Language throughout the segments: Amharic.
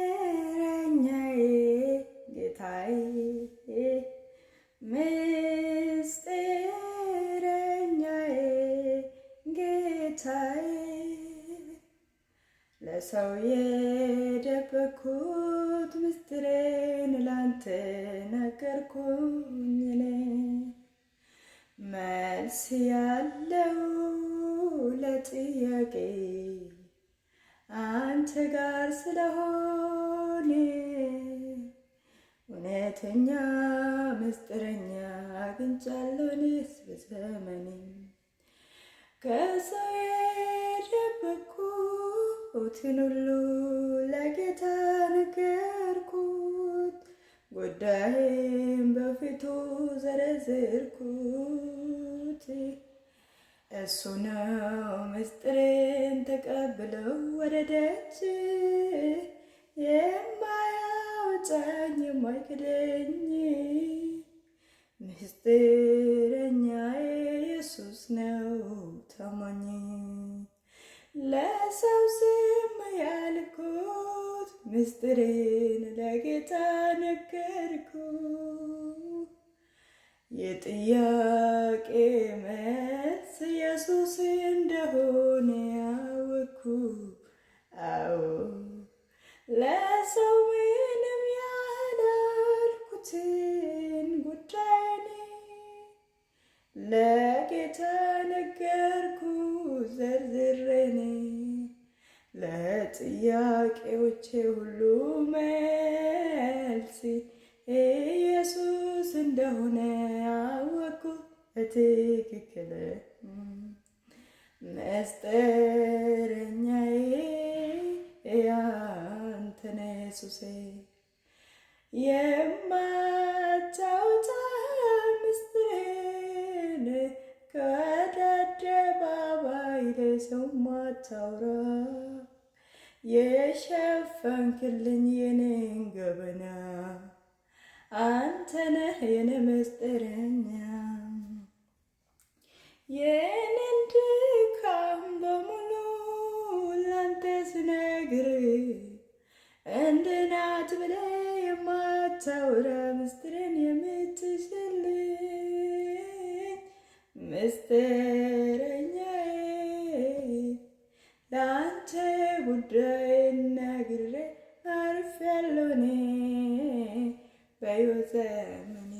ምስጢረኛዬ ጌታዬ ምስጢረኛዬ ጌታዬ ለሰው የደበኩት ምስጢሬን ላንተ ነገርኩኝ እኔ መልስ ያለው ለጥያቄ አንተ ጋር ስለሆነ እውነተኛ ምስጢረኛ አግኝቻለሁ እኔስ በዘመኔ ከሰው የደበኩትን ሁሉ ለጌታ ነገርኩት ጉዳዬን በፊቱ ዘረዘርኩት እሱ ነው ምስጢሬን ተቀብለው ወደ ደጅ የማያወጣኝ የማይክደኝ ምስጢረኛዬ ኢየሱስ ነው ታማኝ ለሰው ዝም ያልኩት ምስጢሬን ለጌታ ነገርኩት የጥያቄ መልስ ኢየሱስ እንደሆነ ያወኩ አዎ ለሰው ምንም ያላልኩትን ጉዳይን ለጌታ ነገርኩ ዘርዝሬን ለጥያቄዎቼ ሁሉ መልስ ኢየሱስ እንደሆነ አወኩ በትክክል ምስጢረኛዬ አንተ ነህ ኢየሱሴ የማታወጣ ምስጢሬን ከአደባባይ ለሰው ማታወራ የሸፈንክልኝ የኔን ገበና አንተ ነህ የኔ ምስጢረኛ የኔን ድካም በሙሉ ላንተ ስነግር እንደ ናት ብለህ የማታወራ ምስጢርን የምትሽልኝ ምስጢረኛዬ ለአንተ ጉዳይ ነግሬ አርፌያለሁ እኔ በሕይወት ዘመኔ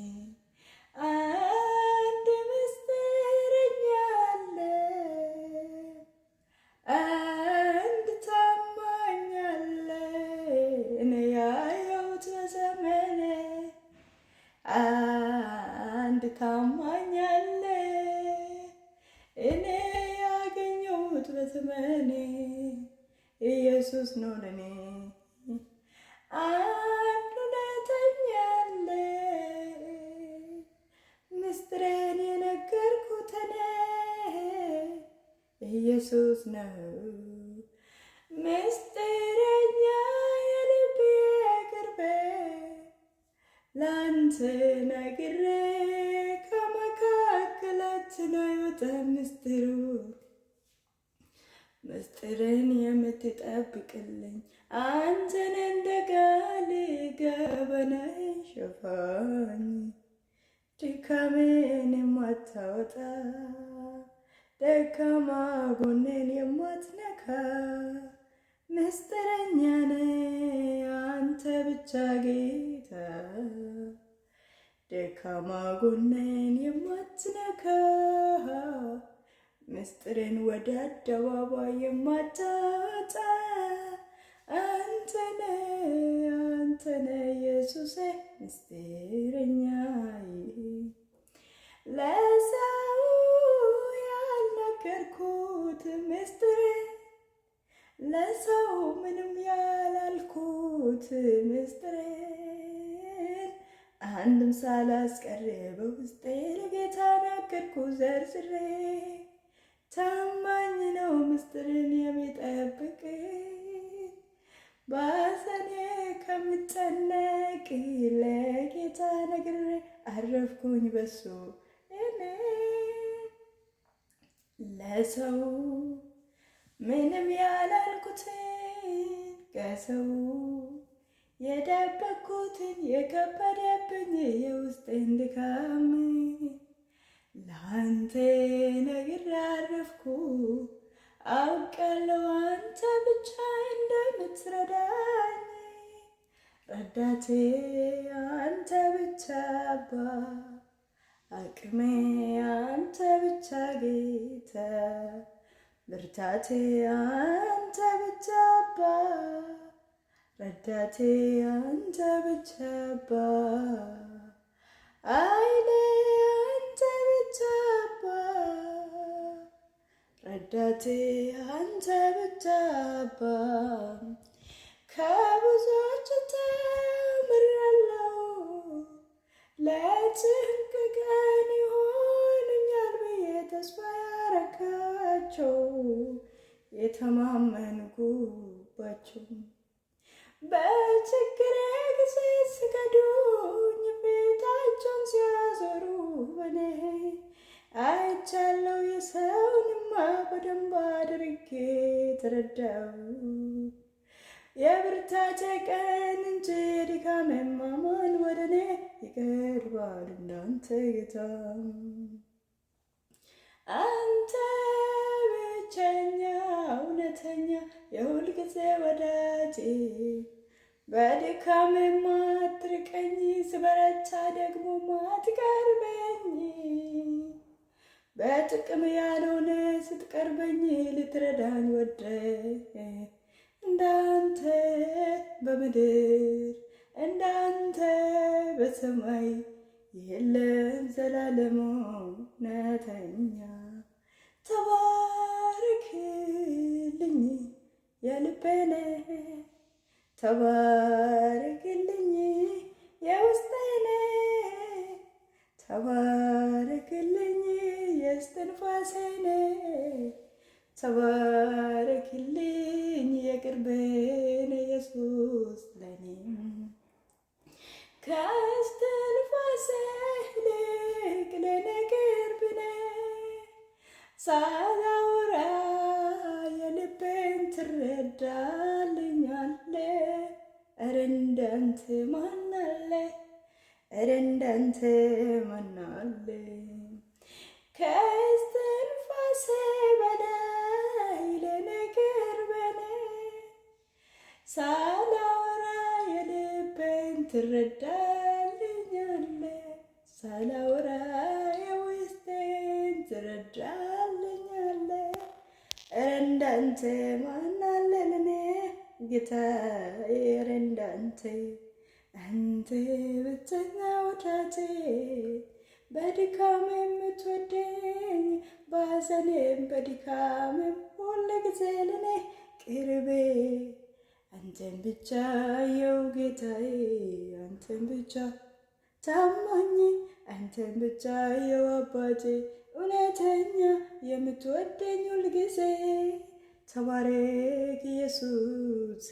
አንድ ምስጢረኛ አለ አንድ ታማኝ አለ እኔ ያየሁት በዘመኔ አንድ ታማኝ አለ እኔ ያገኘሁት በዘመኔ ኢየሱስ ነው ለኔ አንድ እውነተኛ አለ ምስጢሬን የነገርኩት እኔ ኢየሱስ ነው ምስጢረኛ የልቤ ቅርቤ ላንተ ነግሬ ከመካከላችን አይወጣም ምስጢሩ ምስጢርን የምትጠብቅልኝ አንተን እንደ ቃል ገበናዬ ሸፋኝ ድካሜን የማታወጣ ደካማ ጎኔን የማትነካ ምስጢረኛ ነህ አንተ ብቻ ጌታ ደካማ ጎኔን የማትነካ ምስጢርን ወደ አደባባይ የማታወጣ አንተ ነህ ኢየሱሴ ምስጢረኛዬ ለሰው ያልነገርኩት ምስጢሬ ለሰው ምንም ያላልኩት ምስጢሬን አንድም ሳላስቀር በውስጤ ለጌታ ነገርኩ ዘርዝሬ ታማኝ ነው ምስጢርን የሚጠብቅ ባዘኔ ከምጨነቅ ለጌታ ነግሬ አረፍኩኝ በሱ እኔ ለሰው ምንም ያላልኩትን ከሰው የደበቅኩትን የከበደብኝ የውስጤን ድካም ለአንተ ነግሬ አረፍኩ። አውቃለሁ አንተ ብቻ እንደምትረዳኝ፣ ረዳቴ አንተ ብቻ አባ፣ አቅሜ አንተ ብቻ ጌታ፣ ብርታቴ አንተ ብቻ አባ፣ ረዳቴ አንተ ብቻ አባ፣ ኃይሌ አንተ ብቻ አባ፣ ረዳቴ አንተ ብቻ አባ። ከብዙዎች ተምሬአለሁ ለጭንቅ ቀን ይሆኑኛል ብዬ ተስፋ ያረካቸው የተማመንኩባቸው በችግሬ ጊዜ ሲከዱኝ ፊታቸውን ሲያዞሩ በኔ አይቻለሁ። የሰውንማ በደንብ አድርጌ ተረዳው። የብርታቴ ቀን እንጂ የድካሜማ ማን ወደ እኔ ይቀርባል እንዳንተ ጌታ? አንተ ብቸኛ እውነተኛ የሁል ጊዜ ወዳጄ፣ በድካሜ ማትርቀኝ ስበረታ ደግሞ ማትቀርበኝ፣ በጥቅም ያልሆነ ስትቀርበኝ ልትረዳኝ ወደ እንዳንተ በምድር እንዳንተ በሰማይ የለም ዘላለሙ እውነተኛ። ተባረክልኝ የልቤኔ፣ ተባረክልኝ የውስጤኔ፣ ተባረክልኝ የእስትንፋሴኔ፣ ተባረክልኝ የቅርቤን ኢየሱስ ለኔ። ከእስትንፋሴ ይልቅ ለኔ ቅርብ ነህ፣ ሳላወራ የልቤን ትረዳልኛለህ። ኧረ እንዳንተ ማን አለ? ኧረ እንዳንተ ማን አለ? ከእስትንፋሴ በላይ ለኔ ቅርብ ነህ፣ ሳላወራ የልቤን ትረዳልኛለህ፣ ሳላወራ የውስጤን ትረዳልኛለህ። ኧረ እንዳንተ ማን አለ ለኔ ጌታዬ? ኧረ እንዳንተ አንተ ብቸኛ ወዳጄ፣ በድካም የምትወደኝ በሐዘኔም በድካምም ሁል ጊዜ ለኔ ቅርቤ፣ አንተን ብቻ የው ጌታዬ፣ አንተን ብቻ ታማኝ፣ አንተን ብቻ የው አባቴ፣ እውነተኛ የምትወደኝ ሁል ጊዜ። ተባረክ ኢየሱሴ።